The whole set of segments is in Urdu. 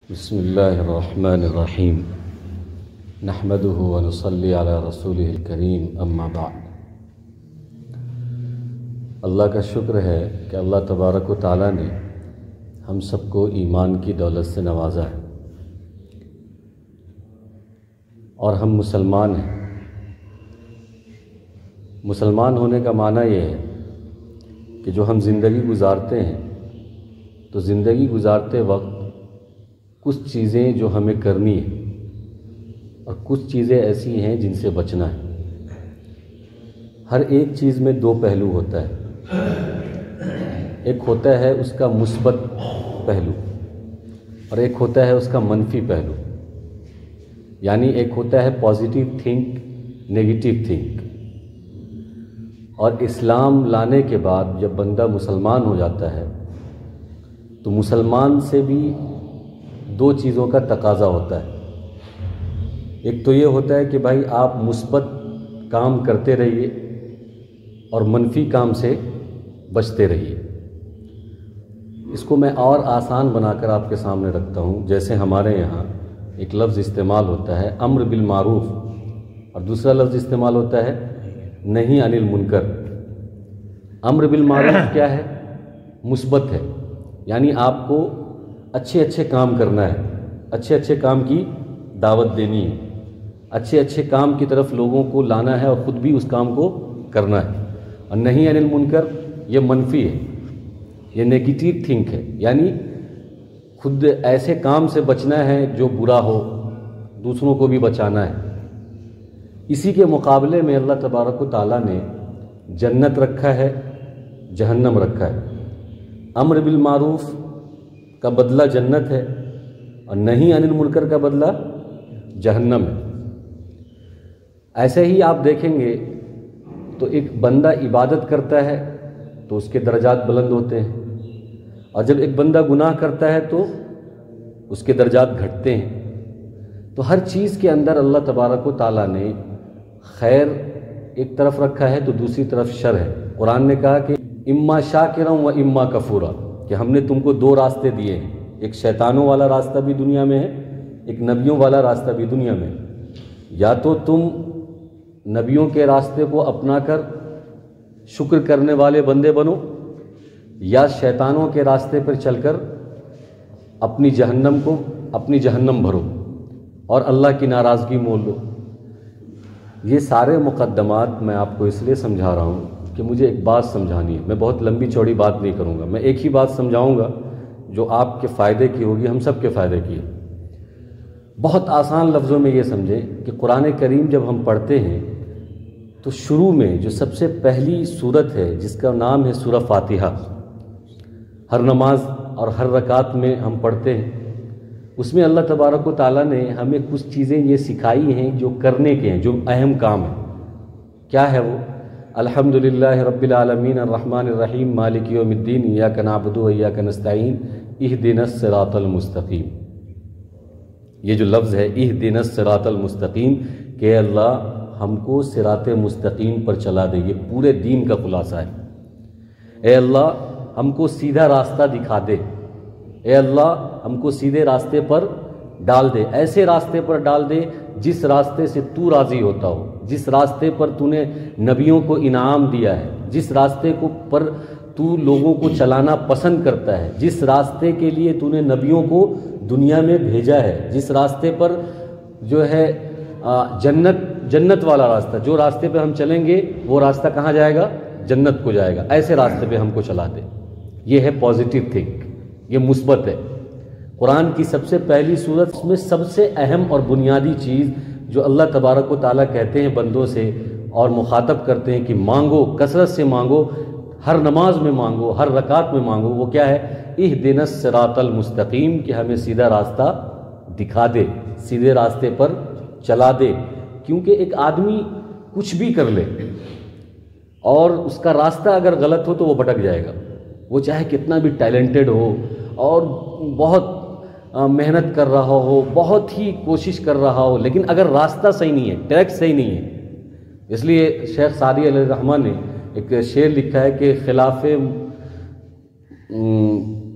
بسم اللہ الرحمن الرحیم نحمدہ ونصلی علی رسولہ الکریم اما بعد۔ اللہ کا شکر ہے کہ اللہ تبارک و تعالیٰ نے ہم سب کو ایمان کی دولت سے نوازا ہے اور ہم مسلمان ہیں۔ مسلمان ہونے کا معنی یہ ہے کہ جو ہم زندگی گزارتے ہیں تو زندگی گزارتے وقت کچھ چیزیں جو ہمیں کرنی ہیں اور کچھ چیزیں ایسی ہیں جن سے بچنا ہے۔ ہر ایک چیز میں دو پہلو ہوتا ہے، ایک ہوتا ہے اس کا مثبت پہلو اور ایک ہوتا ہے اس کا منفی پہلو، یعنی ایک ہوتا ہے پازیٹیو تھنک، نیگیٹو تھنک۔ اور اسلام لانے کے بعد جب بندہ مسلمان ہو جاتا ہے تو مسلمان سے بھی دو چیزوں کا تقاضا ہوتا ہے۔ ایک تو یہ ہوتا ہے کہ بھائی آپ مثبت کام کرتے رہیے اور منفی کام سے بچتے رہیے۔ اس کو میں اور آسان بنا کر آپ کے سامنے رکھتا ہوں۔ جیسے ہمارے یہاں ایک لفظ استعمال ہوتا ہے امر بالمعروف اور دوسرا لفظ استعمال ہوتا ہے نہی عن المنکر۔ امر بالمعروف کیا ہے؟ مثبت ہے، یعنی آپ کو اچھے کام کرنا ہے، اچھے کام کی دعوت دینی ہے، اچھے کام کی طرف لوگوں کو لانا ہے اور خود بھی اس کام کو کرنا ہے۔ اور نہی عن المنکر یہ منفی ہے، یہ نیگیٹو تھنک ہے، یعنی خود ایسے کام سے بچنا ہے جو برا ہو، دوسروں کو بھی بچانا ہے۔ اسی کے مقابلے میں اللہ تبارک و تعالیٰ نے جنت رکھا ہے، جہنم رکھا ہے۔ امر بالمعروف کا بدلہ جنت ہے اور نہی عن المنکر کا بدلہ جہنم ہے۔ ایسے ہی آپ دیکھیں گے تو ایک بندہ عبادت کرتا ہے تو اس کے درجات بلند ہوتے ہیں، اور جب ایک بندہ گناہ کرتا ہے تو اس کے درجات گھٹتے ہیں۔ تو ہر چیز کے اندر اللہ تبارک و تعالیٰ نے خیر ایک طرف رکھا ہے تو دوسری طرف شر ہے۔ قرآن نے کہا کہ اما شاکرا و اما کفورا، کہ ہم نے تم کو دو راستے دیے ہیں، ایک شیطانوں والا راستہ بھی دنیا میں ہے، ایک نبیوں والا راستہ بھی دنیا میں ہے۔ یا تو تم نبیوں کے راستے کو اپنا کر شکر کرنے والے بندے بنو، یا شیطانوں کے راستے پر چل کر اپنی جہنم بھرو اور اللہ کی ناراضگی مول لو۔ یہ سارے مقدمات میں آپ کو اس لیے سمجھا رہا ہوں کہ مجھے ایک بات سمجھانی ہے۔ میں بہت لمبی چوڑی بات نہیں کروں گا، میں ایک ہی بات سمجھاؤں گا جو آپ کے فائدے کی ہوگی، ہم سب کے فائدے کی ہے۔ بہت آسان لفظوں میں یہ سمجھیں کہ قرآن کریم جب ہم پڑھتے ہیں تو شروع میں جو سب سے پہلی سورت ہے جس کا نام ہے سورہ فاتحہ، ہر نماز اور ہر رکعت میں ہم پڑھتے ہیں، اس میں اللہ تبارک و تعالیٰ نے ہمیں کچھ چیزیں یہ سکھائی ہیں جو کرنے کے ہیں، جو اہم کام ہیں۔ کیا ہے وہ؟ الحمدللہ رب العالمین الرحمن الرحیم مالک یوم الدین ایاک نعبد و ایاک نستعین اہدنا الصراط المستقیم۔ یہ جو لفظ ہے اہدنا الصراط المستقیم کہ اللہ ہم کو صراط مستقیم پر چلا دے، یہ پورے دین کا خلاصہ ہے۔ اے اللہ ہم کو سیدھا راستہ دکھا دے، اے اللہ ہم کو سیدھے راستے پر ڈال دے، ایسے راستے پر ڈال دے جس راستے سے تو راضی ہوتا ہو، جس راستے پر تو نے نبیوں کو انعام دیا ہے، جس راستے پر تو لوگوں کو چلانا پسند کرتا ہے، جس راستے کے لیے تو نے نبیوں کو دنیا میں بھیجا ہے، جس راستے پر جو ہے جنت والا راستہ، جو راستے پہ ہم چلیں گے وہ راستہ کہاں جائے گا؟ جنت کو جائے گا، ایسے راستے پہ ہم کو چلا دے۔ یہ ہے پازیٹیو تھنک، یہ مثبت ہے۔ قرآن کی سب سے پہلی سورت، اس میں سب سے اہم اور بنیادی چیز جو اللہ تبارک و تعالیٰ کہتے ہیں بندوں سے اور مخاطب کرتے ہیں کہ مانگو، کثرت سے مانگو، ہر نماز میں مانگو، ہر رکعت میں مانگو، وہ کیا ہے؟ اہدنا الصراط المستقیم، کہ ہمیں سیدھا راستہ دکھا دے، سیدھے راستے پر چلا دے۔ کیونکہ ایک آدمی کچھ بھی کر لے اور اس کا راستہ اگر غلط ہو تو وہ بھٹک جائے گا، وہ چاہے کتنا بھی ٹیلنٹڈ ہو اور بہت محنت کر رہا ہو، بہت ہی کوشش کر رہا ہو، لیکن اگر راستہ صحیح نہیں ہے، ٹریک صحیح نہیں ہے۔ اس لیے شیخ سعدی علیہ الرحمہ نے ایک شعر لکھا ہے کہ خلاف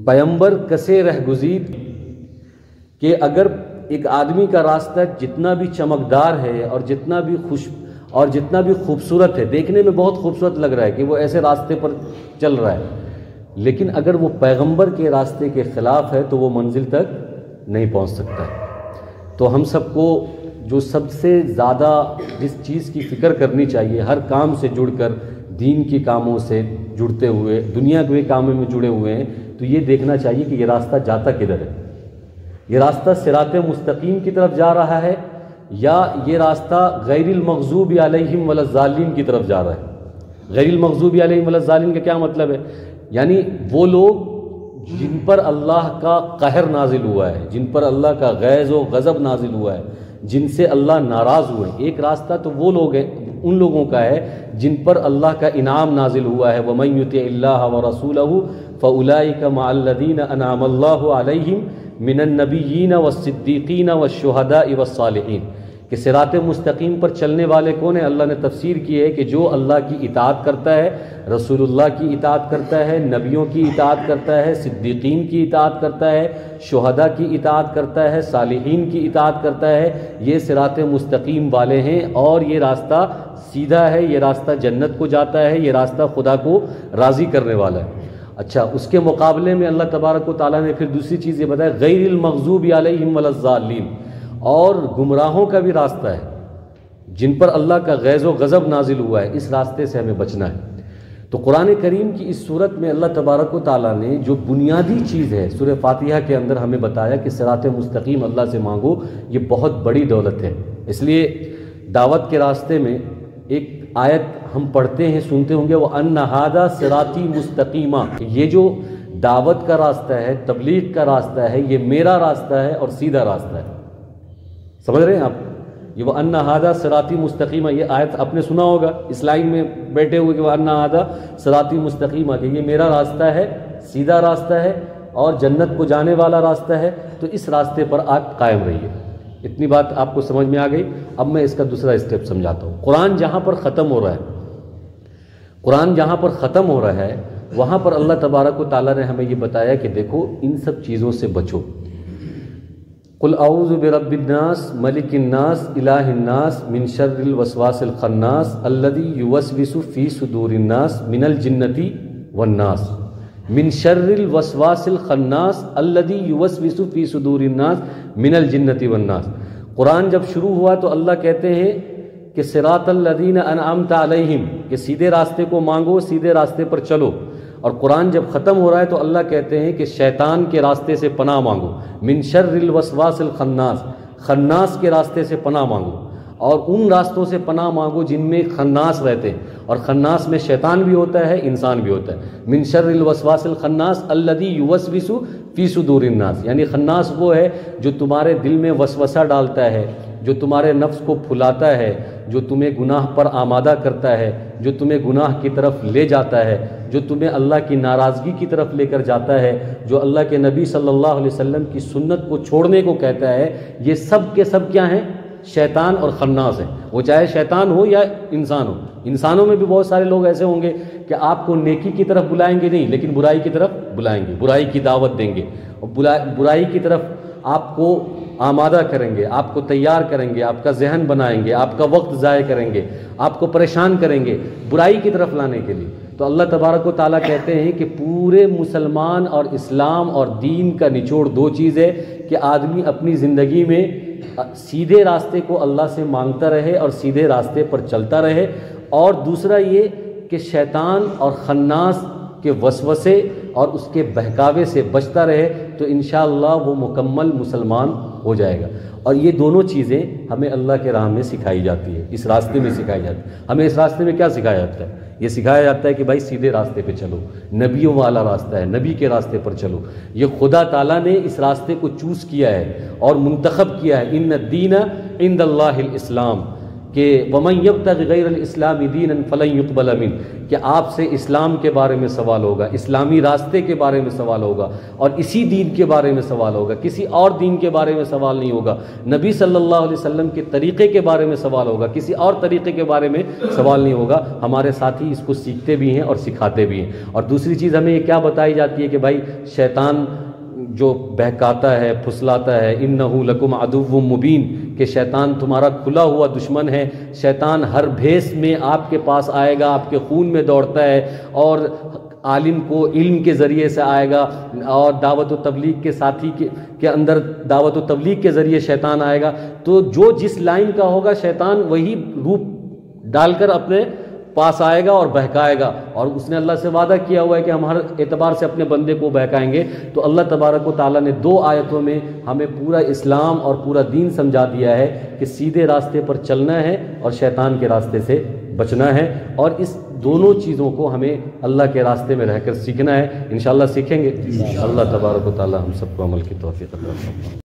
پیمبر کسے رہ گزید کہ اگر ایک آدمی کا راستہ جتنا بھی چمکدار ہے اور جتنا بھی خوبصورت ہے، دیکھنے میں بہت خوبصورت لگ رہا ہے کہ وہ ایسے راستے پر چل رہا ہے، لیکن اگر وہ پیغمبر کے راستے کے خلاف ہے تو وہ منزل تک نہیں پہنچ سکتا ہے۔ تو ہم سب کو جو سب سے زیادہ جس چیز کی فکر کرنی چاہیے، ہر کام سے جڑ کر، دین کے کاموں سے جڑتے ہوئے، دنیا کے کاموں میں جڑے ہوئے ہیں، تو یہ دیکھنا چاہیے کہ یہ راستہ جاتا کدھر ہے۔ یہ راستہ صراط مستقیم کی طرف جا رہا ہے یا یہ راستہ غیر المغضوب علیہم ولا الضالین کی طرف جا رہا ہے۔ غیر المغضوب علیہم ولا الضالین کا کیا مطلب ہے؟ یعنی وہ لوگ جن پر اللہ کا قہر نازل ہوا ہے، جن پر اللہ کا غیظ و غضب نازل ہوا ہے، جن سے اللہ ناراض ہوئے۔ ایک راستہ تو وہ لوگ ہیں، ان لوگوں کا ہے جن پر اللہ کا انعام نازل ہوا ہے، وَمَن يُطِعِ اللَّهَ وَرَسُولَهُ فَأُولَٰئِكَ مَعَ الَّذِينَ أَنْعَمَ اللَّهُ عَلَيْهِمْ مِنَ النَّبِيِّينَ وَالصِّدِّيقِينَ وَالشُّهَدَاءِ وَالصَّالِحِينَ۔ کہ صراط مستقیم پر چلنے والے کون ہیں؟ اللہ نے تفسیر کی ہے کہ جو اللہ کی اطاعت کرتا ہے، رسول اللہ کی اطاعت کرتا ہے، نبیوں کی اطاعت کرتا ہے، صدیقین کی اطاعت کرتا ہے، شہداء کی اطاعت کرتا ہے، صالحین کی اطاعت کرتا ہے، یہ صراط مستقیم والے ہیں، اور یہ راستہ سیدھا ہے، یہ راستہ جنت کو جاتا ہے، یہ راستہ خدا کو راضی کرنے والا ہے۔ اچھا، اس کے مقابلے میں اللہ تبارک و تعالیٰ نے پھر دوسری چیز یہ بتایا، غیر المغضوب علیہم ولا الضالین، اور گمراہوں کا بھی راستہ ہے جن پر اللہ کا غیظ و غضب نازل ہوا ہے، اس راستے سے ہمیں بچنا ہے۔ تو قرآن کریم کی اس صورت میں اللہ تبارک و تعالیٰ نے جو بنیادی چیز ہے سورہ فاتحہ کے اندر ہمیں بتایا کہ صراط مستقیم اللہ سے مانگو، یہ بہت بڑی دولت ہے۔ اس لیے دعوت کے راستے میں ایک آیت ہم پڑھتے ہیں، سنتے ہوں گے، وَأَنَّ هَٰذَا صِرَاطِي مُسْتَقِيمًا، یہ جو دعوت کا راستہ ہے، تبلیغ کا راستہ ہے، یہ میرا راستہ ہے اور سیدھا راستہ ہے۔ سمجھ رہے ہیں آپ؟ یہ وَأَنَّ هَٰذَا صِرَاطِي مُسْتَقِيمًا، یہ آیت آپ نے سنا ہوگا اس لائن میں بیٹھے ہوئے کہ وَأَنَّ هَٰذَا صِرَاطِي مُسْتَقِيمًا، کہ یہ میرا راستہ ہے، سیدھا راستہ ہے اور جنت کو جانے والا راستہ ہے، تو اس راستے پر آپ قائم رہیے۔ اتنی بات آپ کو سمجھ میں آ گئی۔ اب میں اس کا دوسرا اسٹیپ سمجھاتا ہوں۔ قرآن جہاں پر ختم ہو رہا ہے، قرآن جہاں پر ختم ہو رہا ہے، وہاں پر اللہ تبارک و تعالیٰ نے ہمیں یہ بتایا کہ دیکھو ان سب چیزوں سے بچو۔ قل اعوذ برب الناس ملک الناس الہ الناس من شر الوسواس الخناس الذی یوسوس فی صدور الناس من الجنۃ والناس، من شر الوسواس الخناس الذی یوسوس فی صدور الناس من الجنۃ والناس۔ قرآن جب شروع ہوا تو اللہ کہتے ہیں کہ صراط الذین انعمت علیہم، کہ سیدھے راستے کو مانگو، سیدھے راستے پر چلو۔ اور قرآن جب ختم ہو رہا ہے تو اللہ کہتے ہیں کہ شیطان کے راستے سے پناہ مانگو، من شر الوسواس الخناس، خناس کے راستے سے پناہ مانگو، اور ان راستوں سے پناہ مانگو جن میں خناس رہتے ہیں، اور خناس میں شیطان بھی ہوتا ہے، انسان بھی ہوتا ہے۔ من شر الوسواس الخناس الذی یوسوس فی صدور الناس، یعنی خناس وہ ہے جو تمہارے دل میں وسوسہ ڈالتا ہے، جو تمہارے نفس کو پھلاتا ہے، جو تمہیں گناہ پر آمادہ کرتا ہے، جو تمہیں گناہ کی طرف لے جاتا ہے، جو تمہیں اللہ کی ناراضگی کی طرف لے کر جاتا ہے، جو اللہ کے نبی صلی اللہ علیہ وسلم کی سنت کو چھوڑنے کو کہتا ہے، یہ سب کے سب کیا ہیں؟ شیطان اور خناس ہیں۔ وہ چاہے شیطان ہو یا انسان ہو۔ انسانوں میں بھی بہت سارے لوگ ایسے ہوں گے کہ آپ کو نیکی کی طرف بلائیں گے نہیں، لیکن برائی کی طرف بلائیں گے، برائی کی دعوت دیں گے، اور برائی کی طرف آپ کو آمادہ کریں گے، آپ کو تیار کریں گے، آپ کا ذہن بنائیں گے، آپ کا وقت ضائع کریں گے، آپ کو پریشان کریں گے برائی کی طرف لانے کے لیے۔ تو اللہ تبارک و تعالیٰ کہتے ہیں کہ پورے مسلمان اور اسلام اور دین کا نچوڑ دو چیز ہے، کہ آدمی اپنی زندگی میں سیدھے راستے کو اللہ سے مانگتا رہے اور سیدھے راستے پر چلتا رہے، اور دوسرا یہ کہ شیطان اور خناس کے وسوسے اور اس کے بہکاوے سے بچتا رہے، تو انشاءاللہ وہ مکمل مسلمان ہو جائے گا۔ اور یہ دونوں چیزیں ہمیں اللہ کے راہ میں سکھائی جاتی ہے، اس راستے میں سکھائی جاتی ہے۔ ہمیں اس راستے میں کیا سکھایا جاتا ہے؟ یہ سکھایا جاتا ہے کہ بھائی سیدھے راستے پہ چلو، نبیوں والا راستہ ہے، نبی کے راستے پر چلو۔ یہ خدا تعالیٰ نے اس راستے کو چوز کیا ہے اور منتخب کیا ہے، ان الدین عند اللہ الاسلام، کہ وَمَن يَبْتَغِ غَيْرَ الْإِسْلَامِ دِينًا فَلَن يُقْبَلَ مِنْهُ، کہ آپ سے اسلام کے بارے میں سوال ہوگا، اسلامی راستے کے بارے میں سوال ہوگا، اور اسی دین کے بارے میں سوال ہوگا، کسی اور دین کے بارے میں سوال نہیں ہوگا، نبی صلی اللہ علیہ وسلم کے طریقے کے بارے میں سوال ہوگا، کسی اور طریقے کے بارے میں سوال نہیں ہوگا۔ ہمارے ساتھی اس کو سیکھتے بھی ہیں اور سکھاتے بھی ہیں۔ اور دوسری چیز ہمیں یہ کیا بتائی جاتی ہے کہ بھائی شیطان جو بہکاتا ہے، پھسلاتا ہے، انہو لکم عدو مبین، کہ شیطان تمہارا کھلا ہوا دشمن ہے، شیطان ہر بھیس میں آپ کے پاس آئے گا، آپ کے خون میں دوڑتا ہے، اور عالم کو علم کے ذریعے سے آئے گا، اور دعوت و تبلیغ کے ساتھی کے اندر دعوت و تبلیغ کے ذریعے شیطان آئے گا۔ تو جو جس لائن کا ہوگا شیطان وہی روپ ڈال کر اپنے پاس آئے گا اور بہکائے گا، اور اس نے اللہ سے وعدہ کیا ہوا ہے کہ ہم ہر اعتبار سے اپنے بندے کو بہکائیں گے۔ تو اللہ تبارک و تعالیٰ نے 2 آیتوں میں ہمیں پورا اسلام اور پورا دین سمجھا دیا ہے کہ سیدھے راستے پر چلنا ہے اور شیطان کے راستے سے بچنا ہے، اور اس دونوں چیزوں کو ہمیں اللہ کے راستے میں رہ کر سیکھنا ہے۔ انشاءاللہ سیکھیں گے۔ اللہ تبارک و تعالیٰ ہم سب کو عمل کی توفیق عطا فرمائے۔